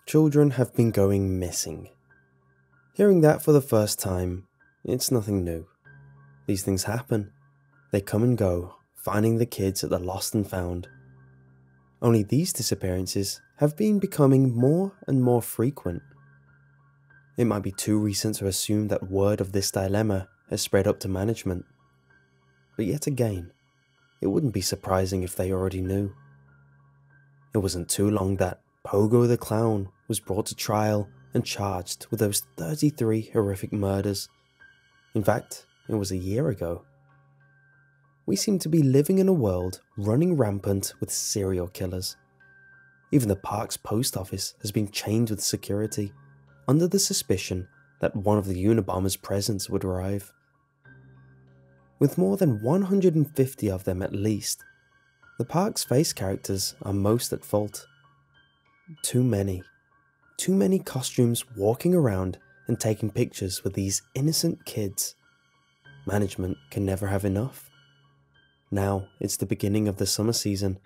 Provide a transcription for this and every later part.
Children have been going missing. Hearing that for the first time, it's nothing new. These things happen. They come and go, finding the kids at the lost and found. Only these disappearances have been becoming more and more frequent. It might be too recent to assume that word of this dilemma has spread up to management. But yet again, it wouldn't be surprising if they already knew. It wasn't too long that Pogo the Clown was brought to trial and charged with those 33 horrific murders. In fact, it was a year ago. We seem to be living in a world running rampant with serial killers. Even the park's post office has been chained with security, under the suspicion that one of the Unabomber's presence would arrive. With more than 150 of them at least, the park's face characters are most at fault. Too many costumes walking around and taking pictures with these innocent kids. Management can never have enough. Now it's the beginning of the summer season.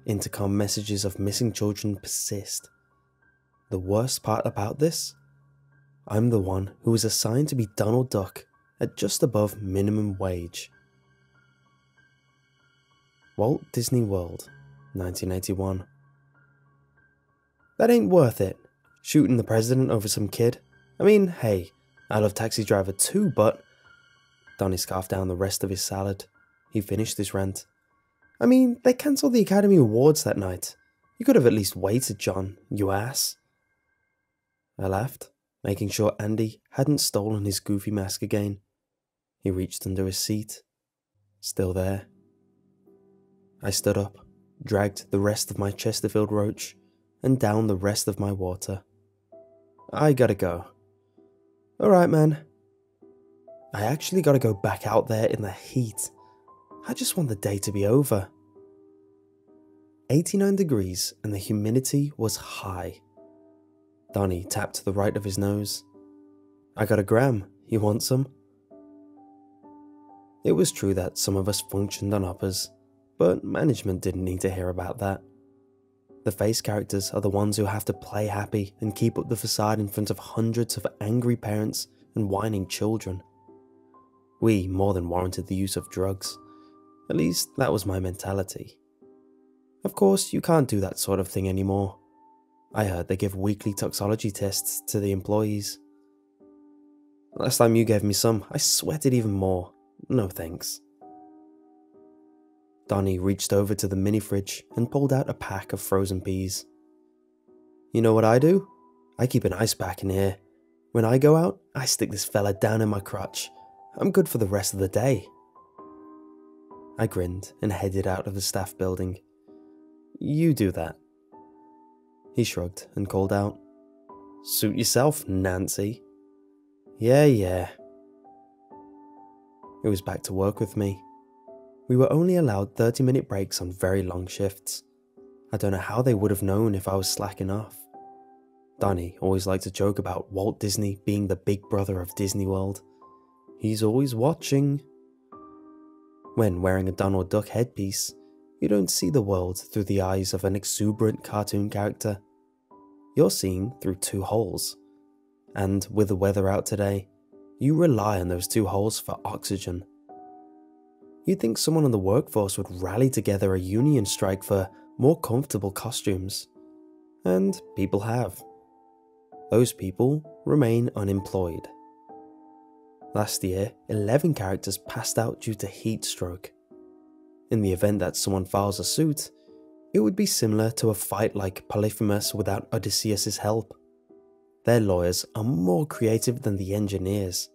Intercom messages of missing children persist. The worst part about this? I'm the one who was assigned to be Donald Duck at just above minimum wage. Walt Disney World, 1981. That ain't worth it. Shooting the president over some kid. I mean, hey, I love Taxi Driver too, but... Donnie scarfed down the rest of his salad. He finished his rant. I mean, they cancelled the Academy Awards that night. You could have at least waited, John, you ass. I laughed, making sure Andy hadn't stolen his goofy mask again. He reached under his seat. Still there. I stood up, dragged the rest of my Chesterfield roach, and downed the rest of my water. I gotta go. Alright, man. I actually gotta go back out there in the heat. I just want the day to be over. 89 degrees and the humidity was high. Donnie tapped to the right of his nose. I got a gram. You want some? It was true that some of us functioned on uppers, but management didn't need to hear about that. The face characters are the ones who have to play happy and keep up the facade in front of hundreds of angry parents and whining children. We more than warranted the use of drugs. At least that was my mentality. Of course, you can't do that sort of thing anymore. I heard they give weekly toxology tests to the employees. Last time you gave me some, I sweated even more. No thanks. Donnie reached over to the mini fridge and pulled out a pack of frozen peas. You know what I do? I keep an ice pack in here. When I go out, I stick this fella down in my crotch. I'm good for the rest of the day. I grinned and headed out of the staff building. You do that. He shrugged and called out, Suit yourself, Nancy. Yeah. It was back to work with me. We were only allowed 30-minute breaks on very long shifts. I don't know how they would have known if I was slacking off. Donnie always liked to joke about Walt Disney being the big brother of Disney World. He's always watching. When wearing a Donald Duck headpiece, you don't see the world through the eyes of an exuberant cartoon character. You're seeing through two holes. And with the weather out today, you rely on those two holes for oxygen. You'd think someone in the workforce would rally together a union strike for more comfortable costumes. And people have. Those people remain unemployed. Last year, 11 characters passed out due to heat stroke. In the event that someone files a suit, it would be similar to a fight like Polyphemus without Odysseus' help. Their lawyers are more creative than the engineers.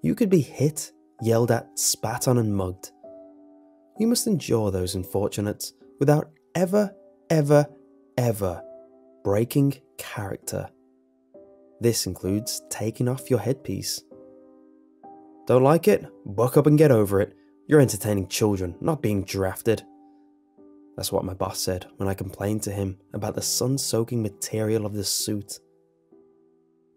You could be hit, yelled at, spat on and mugged. You must endure those unfortunates without ever breaking character. This includes taking off your headpiece. Don't like it? Buck up and get over it. You're entertaining children, not being drafted. That's what my boss said when I complained to him about the sun-soaking material of the suit.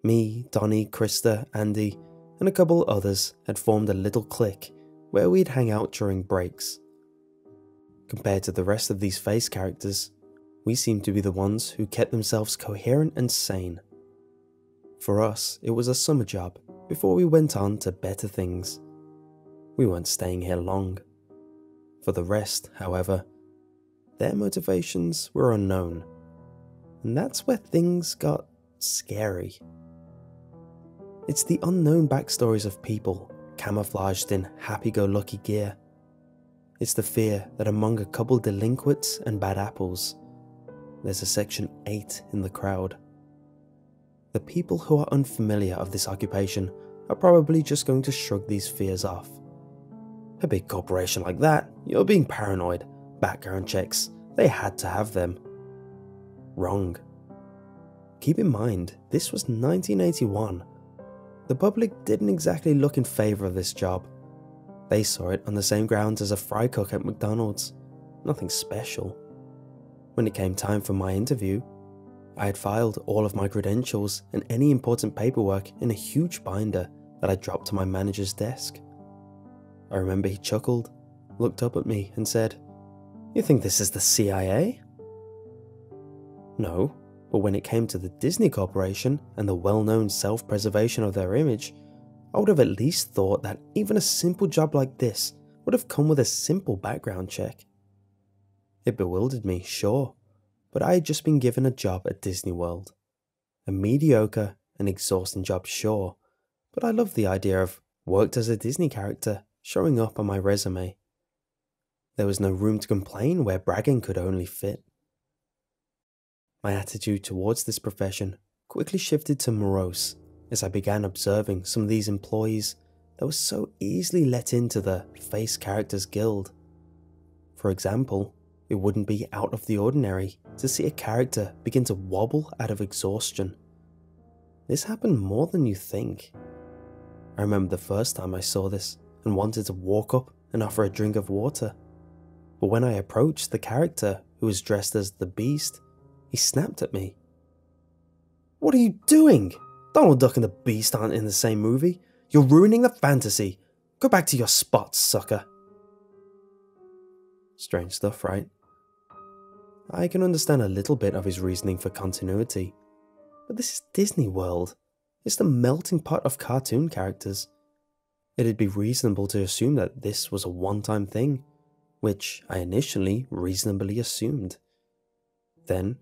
Me, Donnie, Krista, Andy, and a couple others had formed a little clique where we'd hang out during breaks. Compared to the rest of these face characters, We seemed to be the ones who kept themselves coherent and sane. For us, it was a summer job before we went on to better things. We weren't staying here long. For the rest, however, their motivations were unknown. And that's where things got scary. It's the unknown backstories of people camouflaged in happy-go-lucky gear. It's the fear that among a couple delinquents and bad apples, there's a Section 8 in the crowd. The people who are unfamiliar of this occupation are probably just going to shrug these fears off. A big corporation like that, you're being paranoid. Background checks, they had to have them. Wrong. Keep in mind, this was 1981. The public didn't exactly look in favour of this job. They saw it on the same grounds as a fry cook at McDonald's. Nothing special. When it came time for my interview, I had filed all of my credentials and any important paperwork in a huge binder that I dropped to my manager's desk. I remember he chuckled, looked up at me and said, "You think this is the CIA?" No, but when it came to the Disney Corporation and the well-known self-preservation of their image, I would have at least thought that even a simple job like this would have come with a simple background check. It bewildered me, sure, but I had just been given a job at Disney World. A mediocre and exhausting job, sure, but I loved the idea of worked as a Disney character showing up on my resume. There was no room to complain where bragging could only fit. My attitude towards this profession quickly shifted to morose as I began observing some of these employees that were so easily let into the Face Characters Guild. For example, it wouldn't be out of the ordinary to see a character begin to wobble out of exhaustion. This happened more than you think. I remember the first time I saw this and wanted to walk up and offer a drink of water. But when I approached the character who was dressed as the Beast, he snapped at me. "What are you doing? Donald Duck and the Beast aren't in the same movie. You're ruining the fantasy. Go back to your spot, sucker." Strange stuff, right? I can understand a little bit of his reasoning for continuity, but this is Disney World. It's the melting pot of cartoon characters. It'd be reasonable to assume that this was a one-time thing, which I initially reasonably assumed. Then,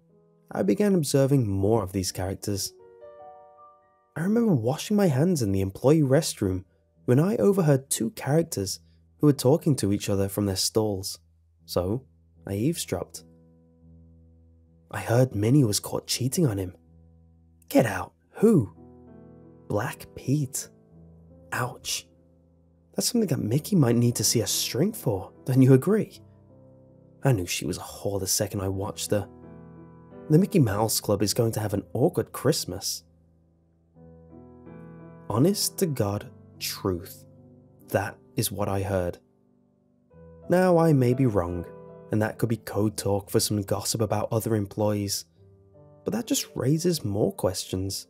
I began observing more of these characters. I remember washing my hands in the employee restroom when I overheard two characters who were talking to each other from their stalls, so I eavesdropped. I heard Minnie was caught cheating on him. Get out, who? Black Pete. Ouch. That's something that Mickey might need to see a string for, don't you agree? I knew she was a whore the second I watched her. The Mickey Mouse Club is going to have an awkward Christmas. Honest to God truth. That is what I heard. Now I may be wrong, and that could be code talk for some gossip about other employees, but that just raises more questions.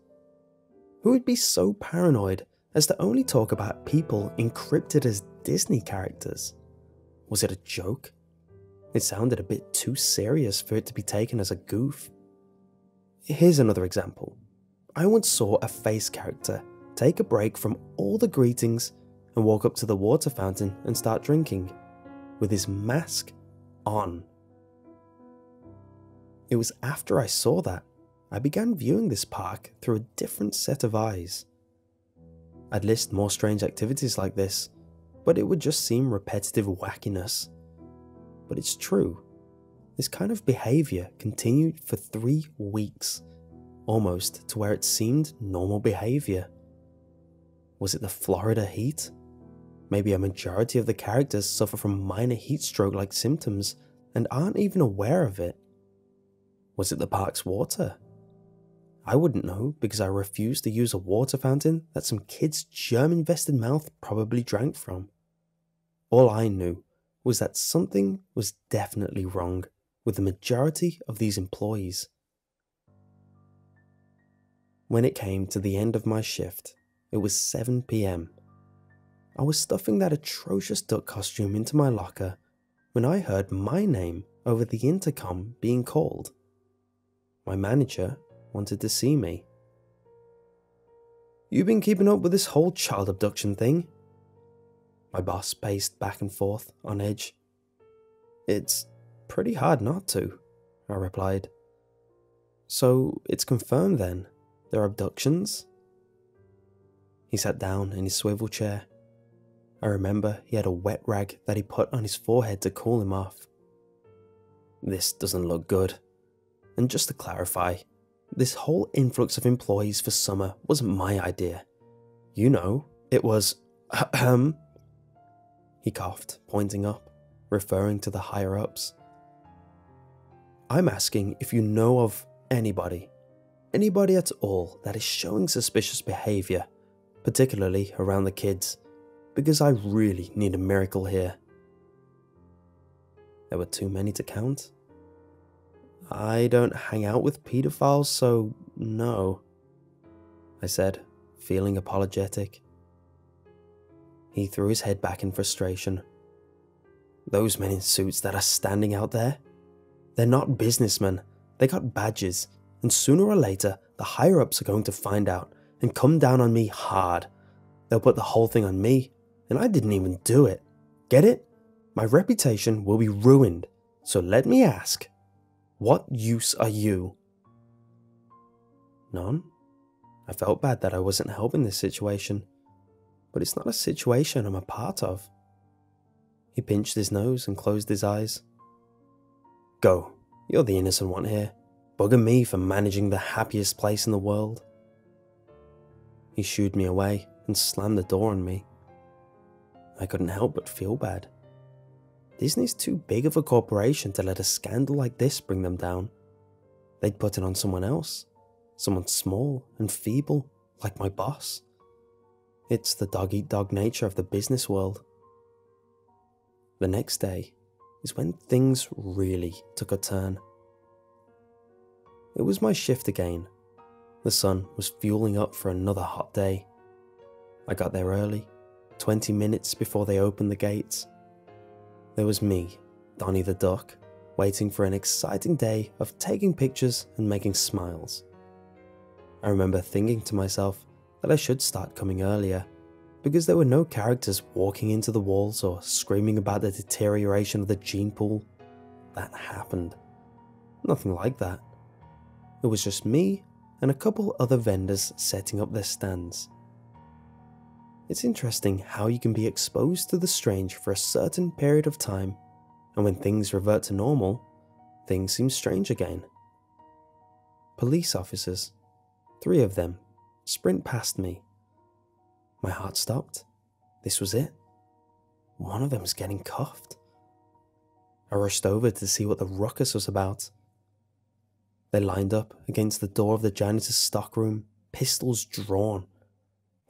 Who would be so paranoid as to only talk about people encrypted as Disney characters? Was it a joke? It sounded a bit too serious for it to be taken as a goof. Here's another example. I once saw a Face character take a break from all the greetings and walk up to the water fountain and start drinking, with his mask on. It was after I saw that I began viewing this park through a different set of eyes. I'd list more strange activities like this, but it would just seem repetitive wackiness. But it's true. This kind of behaviour continued for 3 weeks, almost to where it seemed normal behaviour. Was it the Florida heat? Maybe a majority of the characters suffer from minor heat stroke-like symptoms and aren't even aware of it. Was it the park's water? I wouldn't know because I refused to use a water fountain that some kid's germ-infested mouth probably drank from. All I knew was that something was definitely wrong with the majority of these employees. When it came to the end of my shift, it was 7 PM. I was stuffing that atrocious duck costume into my locker when I heard my name over the intercom being called. My manager wanted to see me. "You been keeping up with this whole child abduction thing?" My boss paced back and forth, on edge. "It's pretty hard not to," I replied. "So it's confirmed then? There are abductions?" He sat down in his swivel chair. I remember he had a wet rag that he put on his forehead to cool him off. "This doesn't look good. And just to clarify, this whole influx of employees for summer wasn't my idea. You know, it was He coughed, pointing up, referring to the higher-ups. "I'm asking if you know of anybody at all that is showing suspicious behavior, particularly around the kids, because I really need a miracle here." There were too many to count. "I don't hang out with pedophiles, so no," I said, feeling apologetic. He threw his head back in frustration. "Those men in suits that are standing out there? They're not businessmen. They got badges, and sooner or later, the higher-ups are going to find out and come down on me hard. They'll put the whole thing on me, and I didn't even do it. Get it? My reputation will be ruined. So let me ask, what use are you?" None. I felt bad that I wasn't helping this situation, but it's not a situation I'm a part of. He pinched his nose and closed his eyes. "Go, you're the innocent one here. Bugger me for managing the happiest place in the world." He shooed me away and slammed the door on me. I couldn't help but feel bad. Disney's too big of a corporation to let a scandal like this bring them down. They'd put it on someone else, someone small and feeble like my boss. It's the dog-eat-dog nature of the business world. The next day is when things really took a turn. It was my shift again. The sun was fueling up for another hot day. I got there early, 20 minutes before they opened the gates. There was me, Donnie the Duck, waiting for an exciting day of taking pictures and making smiles. I remember thinking to myself that I should start coming earlier, because there were no characters walking into the walls or screaming about the deterioration of the gene pool. That happened. Nothing like that. It was just me and a couple other vendors setting up their stands. It's interesting how you can be exposed to the strange for a certain period of time, and when things revert to normal, things seem strange again. Police officers, 3 of them, sprint past me. My heart stopped. This was it. One of them was getting cuffed. I rushed over to see what the ruckus was about. They lined up against the door of the janitor's stockroom, pistols drawn.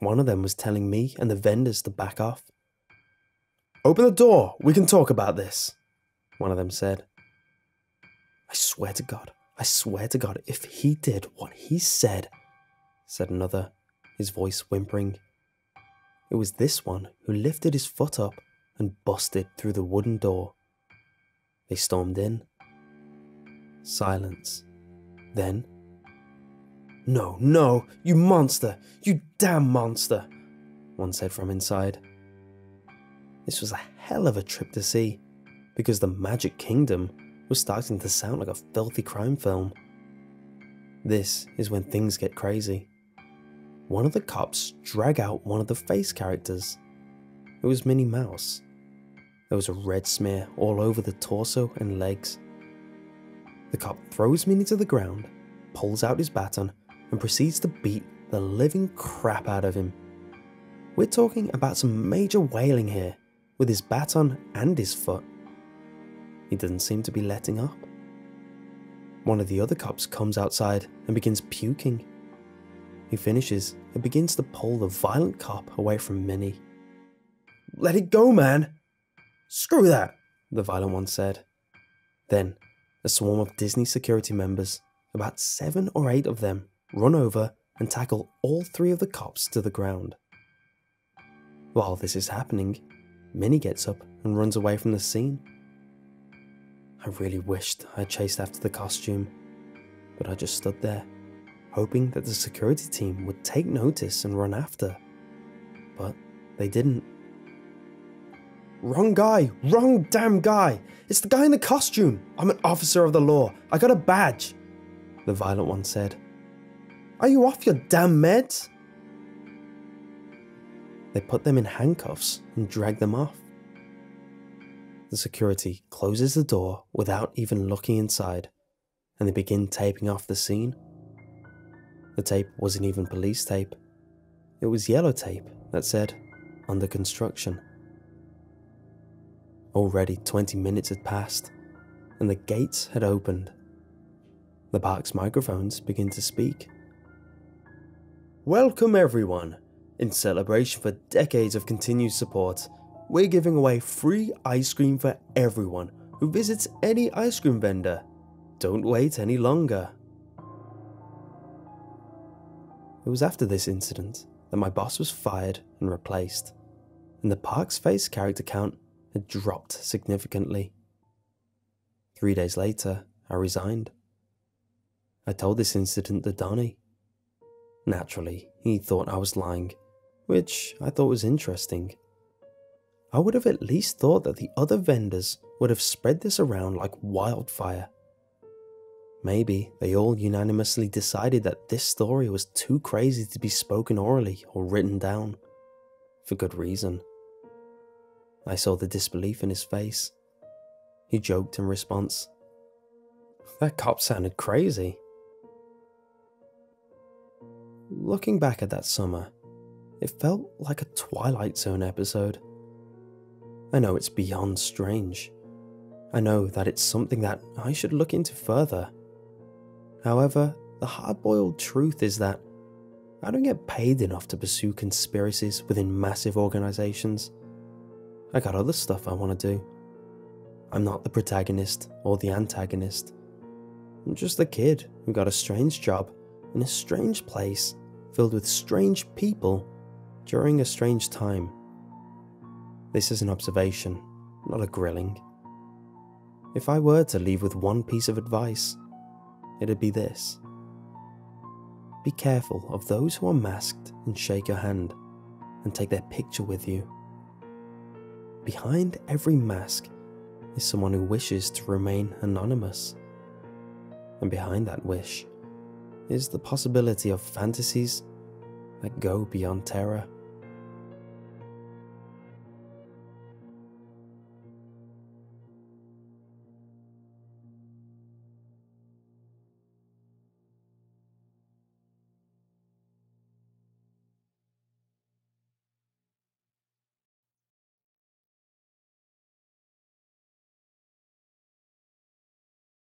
One of them was telling me and the vendors to back off. "Open the door, we can talk about this," one of them said. I swear to God, if he did what he said," said another, his voice whimpering. It was this one who lifted his foot up and busted through the wooden door. They stormed in. Silence. Then, No, you monster! You damn monster!" one said from inside. This was a hell of a trip to see, because the Magic Kingdom was starting to sound like a filthy crime film. This is when things get crazy. One of the cops dragged out one of the face characters. It was Minnie Mouse. There was a red smear all over the torso and legs. The cop throws Minnie to the ground, pulls out his baton, and proceeds to beat the living crap out of him. We're talking about some major wailing here, with his baton and his foot. He doesn't seem to be letting up. One of the other cops comes outside and begins puking. He finishes and begins to pull the violent cop away from Minnie. "Let it go, man!" "Screw that," the violent one said. Then, a swarm of Disney security members, about 7 or 8 of them, run over and tackle all 3 of the cops to the ground. While this is happening, Minnie gets up and runs away from the scene. I really wished I chased after the costume, but I just stood there, hoping that the security team would take notice and run after. But they didn't. "Wrong guy! Wrong damn guy! It's the guy in the costume! I'm an officer of the law! I got a badge!" the violent one said. "Are you off your damn meds?" They put them in handcuffs and dragged them off. The security closes the door without even looking inside, and they begin taping off the scene. The tape wasn't even police tape. It was yellow tape that said, "Under construction." Already 20 minutes had passed, and the gates had opened. The park's microphones begin to speak. "Welcome everyone. In celebration for decades of continued support, we're giving away free ice cream for everyone who visits any ice cream vendor. Don't wait any longer." It was after this incident that my boss was fired and replaced, and the park's face character count had dropped significantly. 3 days later, I resigned. I told this incident to Donnie. Naturally, he thought I was lying, which I thought was interesting. I would have at least thought that the other vendors would have spread this around like wildfire. Maybe they all unanimously decided that this story was too crazy to be spoken orally or written down. For good reason. I saw the disbelief in his face. He joked in response, "That cop sounded crazy." Looking back at that summer, it felt like a Twilight Zone episode. I know it's beyond strange. I know that it's something that I should look into further. However, the hard-boiled truth is that I don't get paid enough to pursue conspiracies within massive organizations. I got other stuff I want to do. I'm not the protagonist or the antagonist. I'm just a kid who got a strange job in a strange place filled with strange people during a strange time. This is an observation, not a grilling. If I were to leave with one piece of advice, it'd be this. Be careful of those who are masked and shake your hand and take their picture with you. Behind every mask is someone who wishes to remain anonymous. And behind that wish is the possibility of fantasies that go beyond terror.